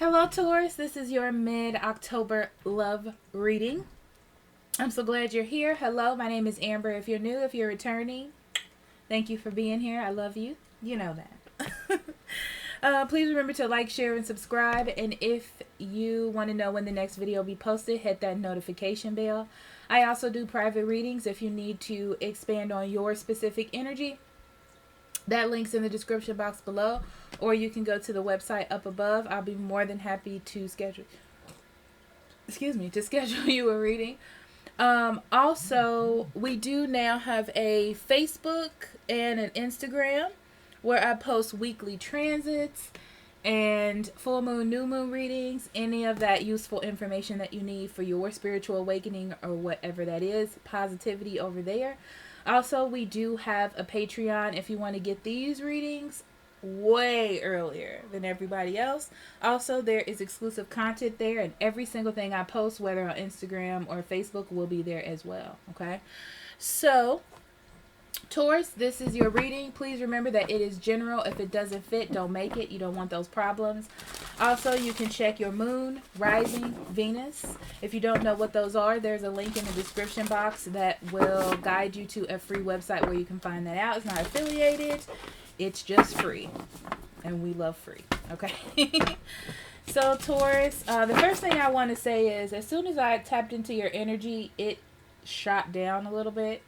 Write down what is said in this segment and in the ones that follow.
Hello, Taurus. This is your mid-October love reading. I'm so glad you're here. Hello, my name is Amber. If you're new, if you're returning, thank you for being here. I love you. You know that. Please remember to like, share, and subscribe. And if you want to know when the next video will be posted, hit that notification bell. I also do private readings if you need to expand on your specific energy. That link's in the description box below, or you can go to the website up above. I'll be more than happy to schedule you a reading. Also, we do now have a Facebook and an Instagram where I post weekly transits and full moon, new moon readings, any of that useful information that you need for your spiritual awakening or whatever that is, positivity over there. Also, we do have a Patreon if you want to get these readings way earlier than everybody else. Also, there is exclusive content there, and every single thing I post, whether on Instagram or Facebook, will be there as well. Okay? So, Taurus, this is your reading. Please remember that it is general. If it doesn't fit, don't make it. You don't want those problems. Also, you can check your moon, rising, Venus. If you don't know what those are, there's a link in the description box that will guide you to a free website where you can find that out. It's not affiliated. It's just free. And we love free. Okay? So, Taurus, the first thing I want to say is as soon as I tapped into your energy, it shot down a little bit.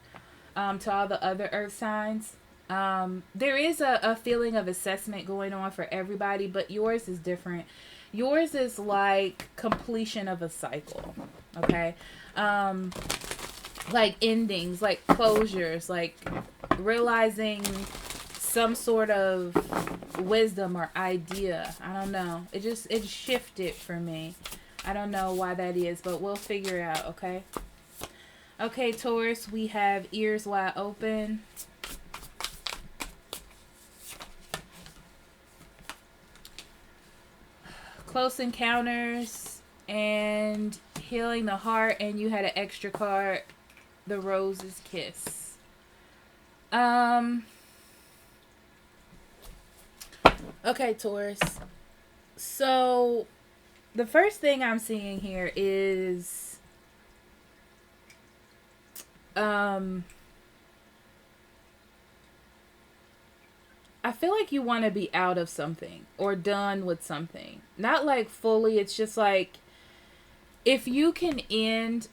To all the other earth signs. There is a feeling of assessment going on for everybody, but yours is different. Yours is like completion of a cycle. Okay? Like endings, like closures, like realizing some sort of wisdom or idea. I don't know. It shifted for me. I don't know why that is, but we'll figure it out, okay? Okay, Taurus, we have ears wide open. Close encounters and healing the heart, and you had an extra card, the rose's kiss. Okay, Taurus. So, the first thing I'm seeing here is I feel like you want to be out of something or done with something. Not like fully, it's just like if you can end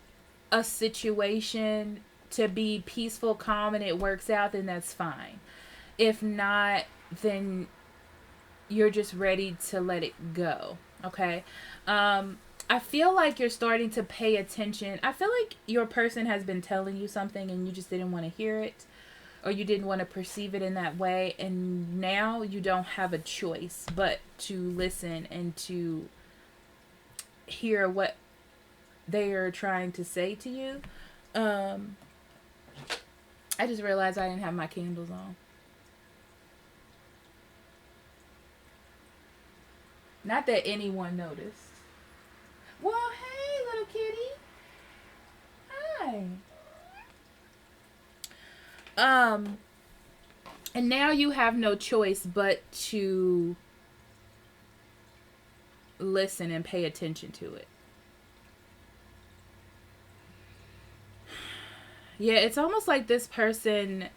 a situation to be peaceful, calm, and it works out, then that's fine. If not, then you're just ready to let it go. Okay? I feel like you're starting to pay attention. I feel like your person has been telling you something and you just didn't want to hear it, or you didn't want to perceive it in that way, and now you don't have a choice but to listen and to hear what they are trying to say to you. I just realized I didn't have my candles on. Not that anyone noticed. Well, hey, little kitty. Hi. And now you have no choice but to listen and pay attention to it. Yeah, it's almost like this person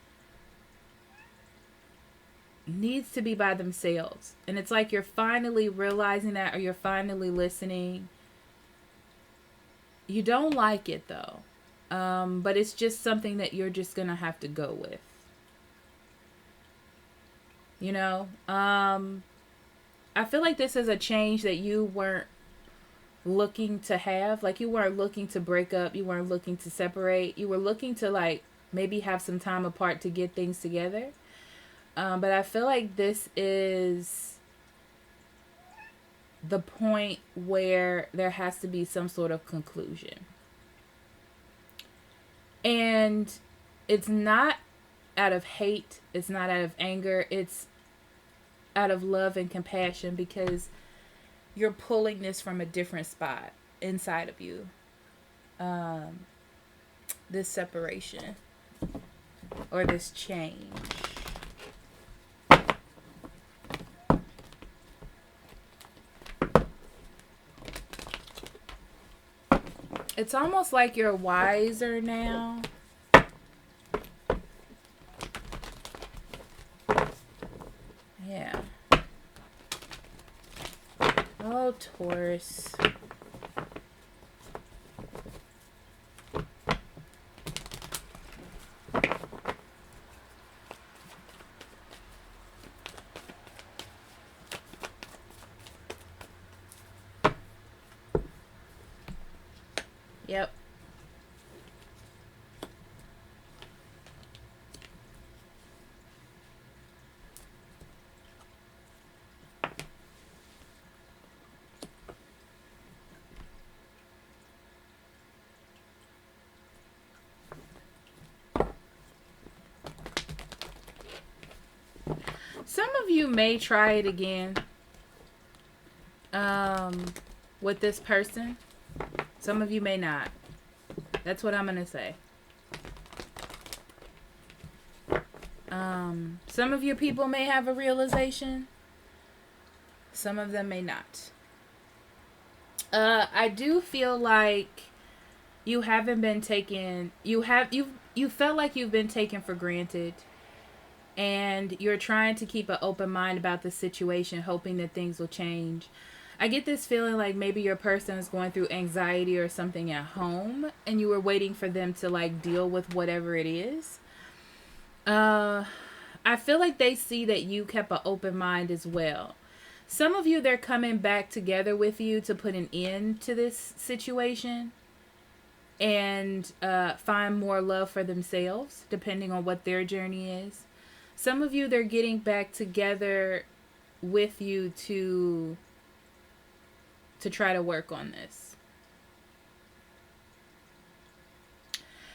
needs to be by themselves. And it's like you're finally realizing that, or you're finally listening. You don't like it though. But it's just something that you're just going to have to go with. You know? I feel like this is a change that you weren't looking to have. Like you weren't looking to break up. You weren't looking to separate. You were looking to like maybe have some time apart to get things together. But I feel like this is the point where there has to be some sort of conclusion. And it's not out of hate. It's not out of anger. It's out of love and compassion, because you're pulling this from a different spot inside of you. This separation or this change. It's almost like you're wiser now. Yeah. Oh, Taurus. Yep. Some of you may try it again with this person. Some of you may not. That's what I'm going to say. Some of your people may have a realization. Some of them may not. I do feel like you haven't been taken. You felt like you've been taken for granted. And you're trying to keep an open mind about the situation, hoping that things will change. I get this feeling like maybe your person is going through anxiety or something at home, and you were waiting for them to like deal with whatever it is. I feel like they see that you kept an open mind as well. Some of you, they're coming back together with you to put an end to this situation and find more love for themselves, depending on what their journey is. Some of you, they're getting back together with you to try to work on this.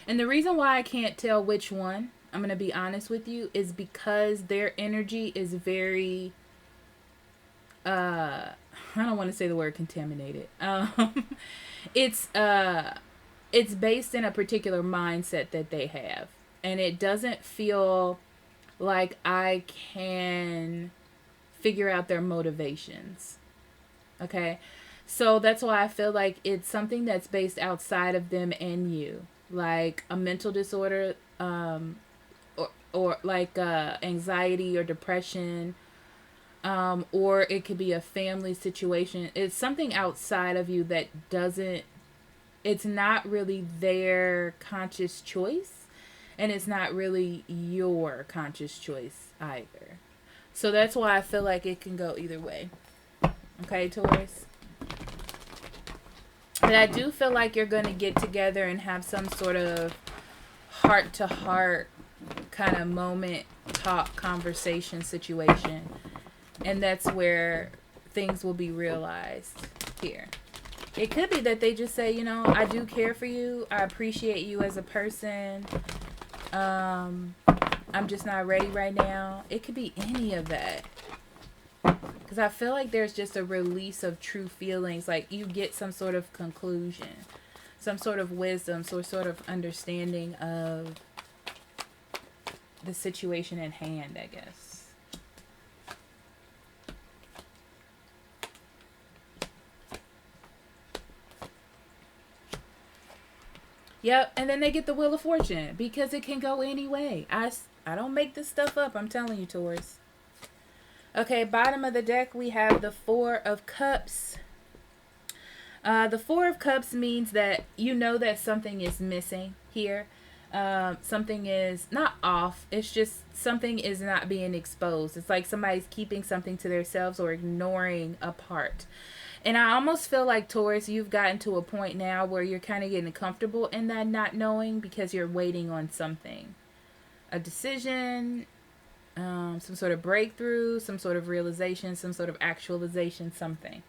And the reason why I can't tell which one, I'm going to be honest with you, is because their energy is very, I don't want to say the word contaminated. It's based in a particular mindset that they have. And it doesn't feel like I can figure out their motivations. Okay? So that's why I feel like it's something that's based outside of them and you. Like a mental disorder, or like anxiety or depression, or it could be a family situation. It's something outside of you that it's not really their conscious choice. And it's not really your conscious choice either. So that's why I feel like it can go either way. Okay, Taurus? But I do feel like you're going to get together and have some sort of heart-to-heart kind of moment, talk, conversation situation. And that's where things will be realized here. It could be that they just say, you know, I do care for you. I appreciate you as a person. I'm just not ready right now. It could be any of that. Because I feel like there's just a release of true feelings. Like you get some sort of conclusion. Some sort of wisdom. Some sort of understanding of the situation at hand, I guess. Yep, and then they get the Wheel of Fortune because it can go any way. I don't make this stuff up. I'm telling you, Taurus. Okay, bottom of the deck, we have the Four of Cups. The Four of Cups means that you know that something is missing here. Something is not off. It's just something is not being exposed. It's like somebody's keeping something to themselves or ignoring a part. And I almost feel like, Taurus, you've gotten to a point now where you're kind of getting comfortable in that not knowing because you're waiting on something. A decision, some sort of breakthrough, some sort of realization, some sort of actualization, something.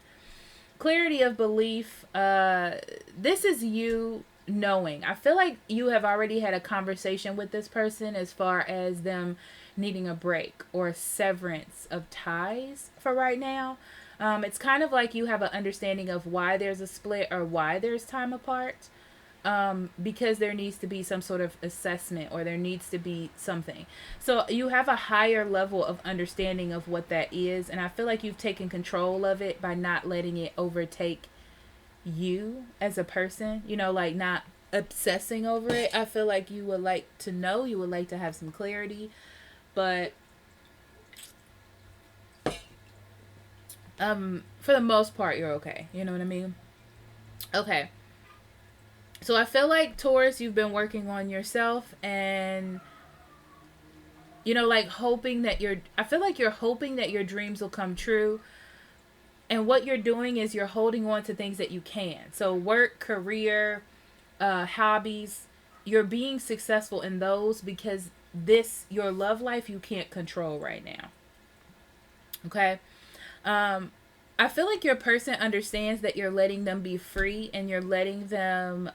Clarity of belief. This is you knowing. I feel like you have already had a conversation with this person as far as them needing a break or a severance of ties for right now. It's kind of like you have an understanding of why there's a split or why there's time apart. Because there needs to be some sort of assessment or there needs to be something. So you have a higher level of understanding of what that is. And I feel like you've taken control of it by not letting it overtake you as a person, you know, like not obsessing over it. I feel like you would like to know, you would like to have some clarity, but for the most part you're okay. You know what I mean? Okay. So I feel like Taurus, you've been working on yourself and you know, like hoping that I feel like you're hoping that your dreams will come true. And what you're doing is you're holding on to things that you can. So work, career, hobbies, you're being successful in those because your love life, you can't control right now. Okay. I feel like your person understands that you're letting them be free and you're letting them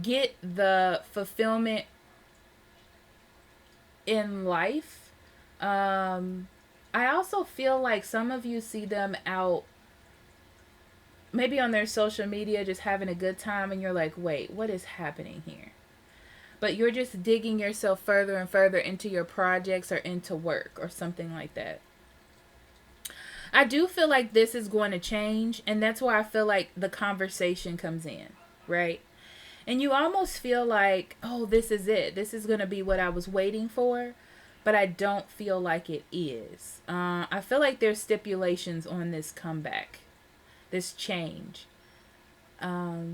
get the fulfillment in life. I also feel like some of you see them out maybe on their social media just having a good time and you're like, wait, what is happening here? But you're just digging yourself further and further into your projects or into work or something like that. I do feel like this is going to change, and that's why I feel like the conversation comes in, right? And you almost feel like, oh, this is it. This is going to be what I was waiting for. But I don't feel like it is. I feel like there's stipulations on this comeback, this change. A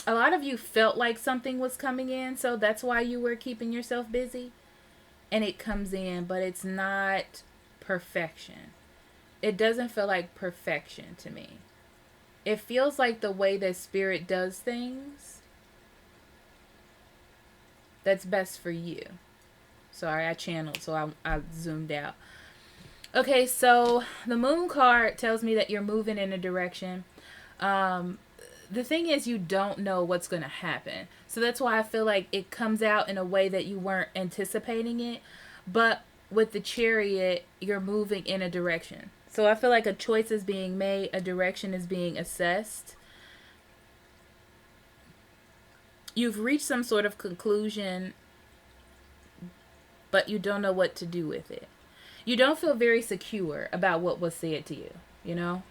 lot of you felt like something was coming in, so that's why you were keeping yourself busy. And it comes in, but it's not perfection. It doesn't feel like perfection to me. It feels like the way that Spirit does things that's best for you. Sorry, I channeled, so I zoomed out. Okay, so the Moon card tells me that you're moving in a direction. The thing is, you don't know what's going to happen. So that's why I feel like it comes out in a way that you weren't anticipating it. But with the Chariot, you're moving in a direction. So I feel like a choice is being made, a direction is being assessed. You've reached some sort of conclusion, but you don't know what to do with it. You don't feel very secure about what was said to you, you know?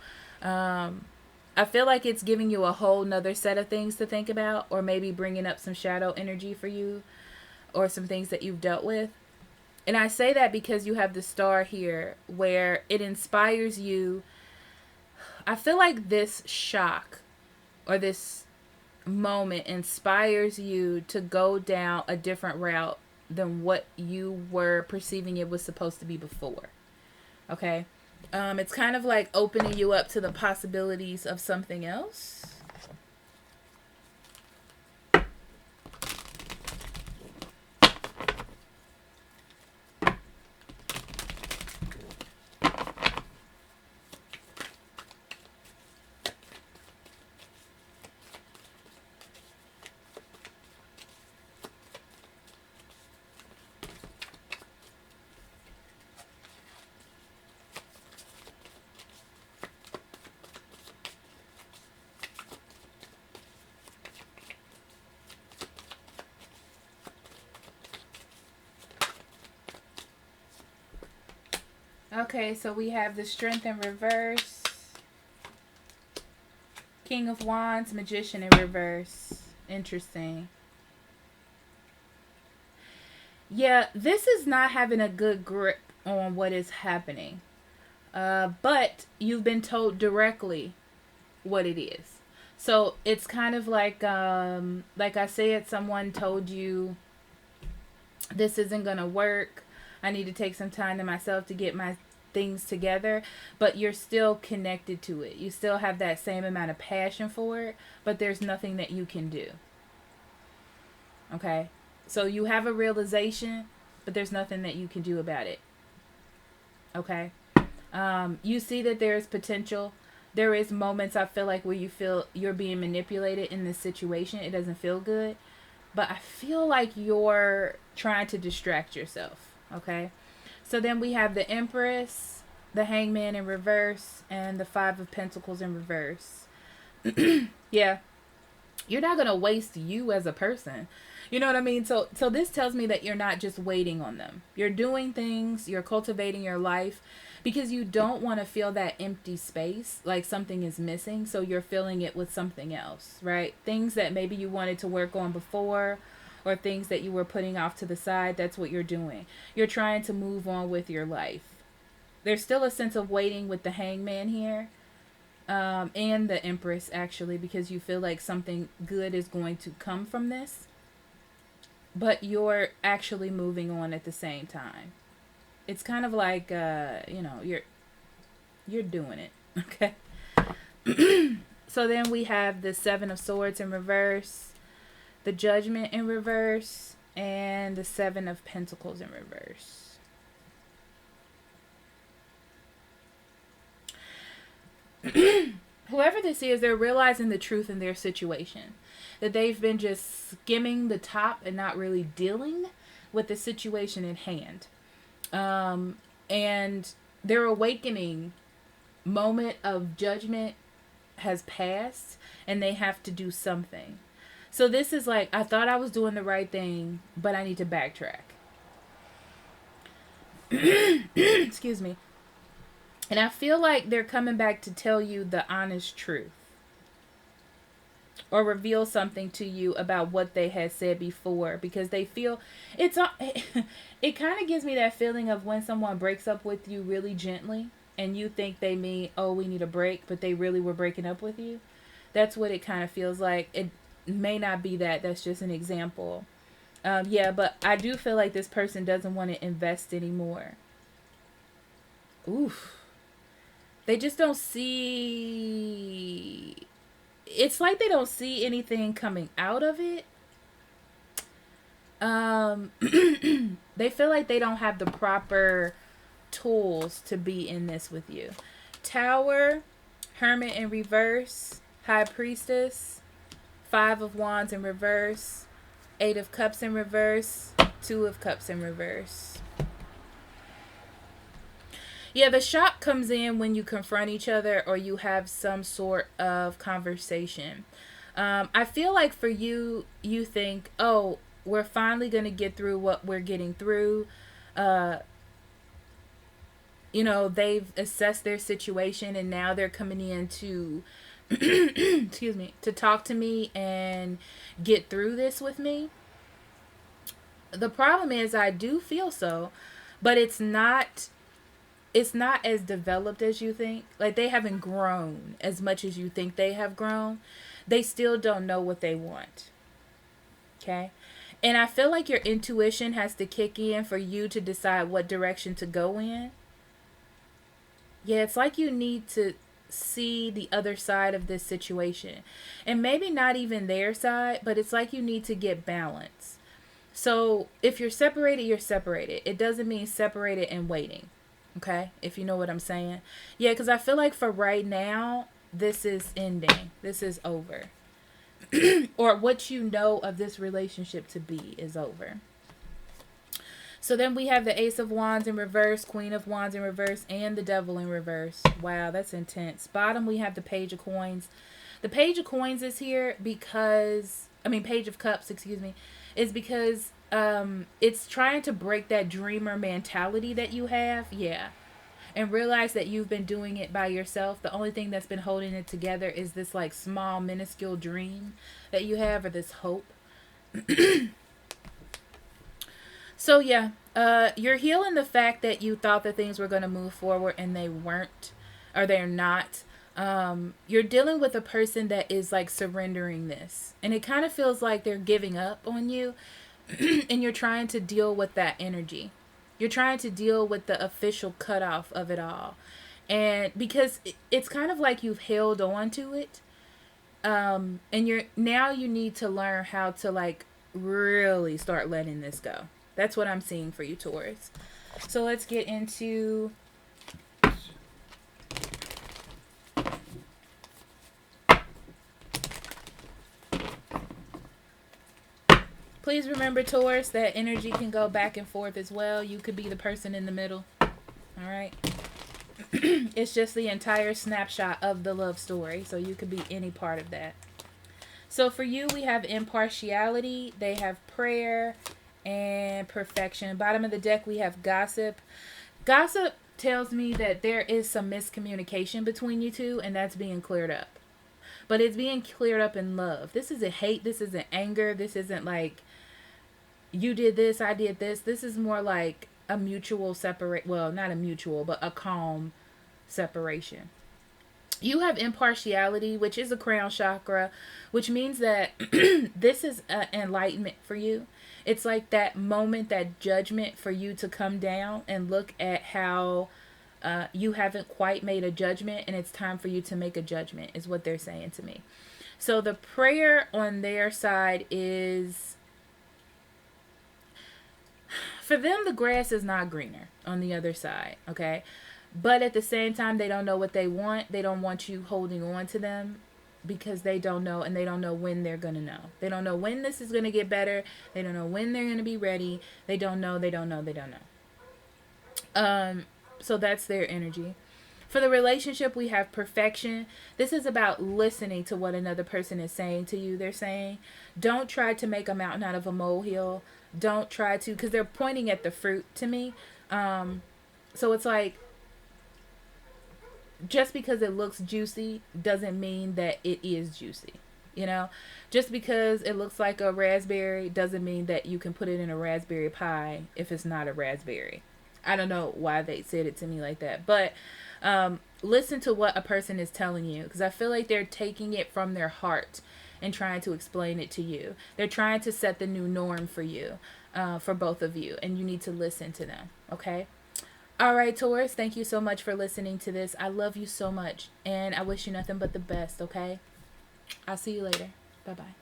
I feel like it's giving you a whole nother set of things to think about, or maybe bringing up some shadow energy for you, or some things that you've dealt with. And I say that because you have the star here where it inspires you. I feel like this shock or this moment inspires you to go down a different route than what you were perceiving it was supposed to be before. Okay? It's kind of like opening you up to the possibilities of something else. Okay, so we have the Strength in reverse, King of Wands, Magician in reverse. Interesting. Yeah, this is not having a good grip on what is happening. But you've been told directly what it is. So it's kind of like I said, someone told you this isn't going to work. I need to take some time to myself to get my things together, but you're still connected to it. You still have that same amount of passion for it, but there's nothing that you can do. Okay? So you have a realization, but there's nothing that you can do about it. Okay? You see that there is potential. There is moments I feel like where you feel you're being manipulated in this situation. It doesn't feel good, but I feel like you're trying to distract yourself. Okay, so then we have the Empress, the Hangman in reverse, and the Five of Pentacles in reverse. Yeah, you're not going to waste you as a person. You know what I mean? So this tells me that you're not just waiting on them. You're doing things, you're cultivating your life because you don't want to feel that empty space, like something is missing. So you're filling it with something else, right? Things that maybe you wanted to work on before, or things that you were putting off to the side. That's what you're doing. You're trying to move on with your life. There's still a sense of waiting with the Hangman here. And the Empress, actually, because you feel like something good is going to come from this, but you're actually moving on at the same time. It's kind of like you're doing it. Okay. So then we have the Seven of Swords in reverse, the Judgment in reverse, and the Seven of Pentacles in reverse. Whoever this is, they're realizing the truth in their situation. That they've been just skimming the top and not really dealing with the situation at hand. And their awakening moment of judgment has passed and they have to do something. So this is like, I thought I was doing the right thing, but I need to backtrack. Excuse me. And I feel like they're coming back to tell you the honest truth. Or reveal something to you about what they had said before. Because they feel, it kind of gives me that feeling of when someone breaks up with you really gently. And you think they mean, oh, we need a break. But they really were breaking up with you. That's what it kind of feels like. It may not be that. That's just an example. Yeah, but I do feel like this person doesn't want to invest anymore. Oof. They just don't see... It's like they don't see anything coming out of it. They feel like they don't have the proper tools to be in this with you. Tower, Hermit in reverse, High Priestess, Five of Wands in reverse, Eight of Cups in reverse, Two of Cups in reverse. Yeah, the shock comes in when you confront each other or you have some sort of conversation. I feel like for you, you think, oh, we're finally going to get through what we're getting through. They've assessed their situation and now they're coming in to, excuse me, to talk to me and get through this with me. The problem is I do feel so, but it's not as developed as you think. Like, they haven't grown as much as you think they have grown. They still don't know what they want. Okay? And I feel like your intuition has to kick in for you to decide what direction to go in. Yeah, it's like you need to see the other side of this situation. And maybe not even their side, but it's like you need to get balance. So, if you're separated, you're separated. It doesn't mean separated and waiting. Okay, if you know what I'm saying. Yeah, because I feel like for right now, this is ending. This is over. Or what you know of this relationship to be is over. So then we have the Ace of Wands in reverse, Queen of Wands in reverse, and the Devil in reverse. Wow, that's intense. Bottom, we have the Page of Coins. The Page of Coins is here because, Page of Cups, excuse me, is because it's trying to break that dreamer mentality that you have. Yeah. And realize that you've been doing it by yourself. The only thing that's been holding it together is this like small minuscule dream that you have, or this hope. So yeah, you're healing the fact that you thought that things were going to move forward and they weren't, or they're not. You're dealing with a person that is like surrendering this, and it kind of feels like they're giving up on you. And you're trying to deal with that energy. You're trying to deal with the official cutoff of it all. And because it's kind of like you've held on to it. And you need to learn how to like really start letting this go. That's what I'm seeing for you, Taurus. So let's get into... Please remember, Taurus, that energy can go back and forth as well. You could be the person in the middle. All right? It's just the entire snapshot of the love story. So you could be any part of that. So for you, we have impartiality, they have prayer, and perfection. Bottom of the deck, we have gossip. Gossip tells me that there is some miscommunication between you two, and that's being cleared up. But it's being cleared up in love. This isn't hate. This isn't anger. This isn't like you did this, I did this. This is more like a mutual separate. Well, not a mutual, but a calm separation. You have impartiality, which is a crown chakra, which means that this is enlightenment for you. It's like that moment, that judgment for you to come down and look at how you haven't quite made a judgment, and it's time for you to make a judgment, is what they're saying to me. So the prayer on their side is, for them, the grass is not greener on the other side, okay? But at the same time, they don't know what they want. They don't want you holding on to them because they don't know, and they don't know when they're going to know. They don't know when this is going to get better. They don't know when they're going to be ready. They don't know. So that's their energy. For the relationship, we have perfection. This is about listening to what another person is saying to you. They're saying, don't try to make a mountain out of a molehill. Don't try to, because they're pointing at the fruit to me. So it's like, just because it looks juicy doesn't mean that it is juicy. You know, just because it looks like a raspberry doesn't mean that you can put it in a raspberry pie if it's not a raspberry. I don't know why they said it to me like that, but listen to what a person is telling you, because I feel like they're taking it from their heart and trying to explain it to you. They're trying to set the new norm for you, for both of you, and you need to listen to them, okay? All right, Taurus, thank you so much for listening to this. I love you so much, and I wish you nothing but the best, okay? I'll see you later. Bye-bye.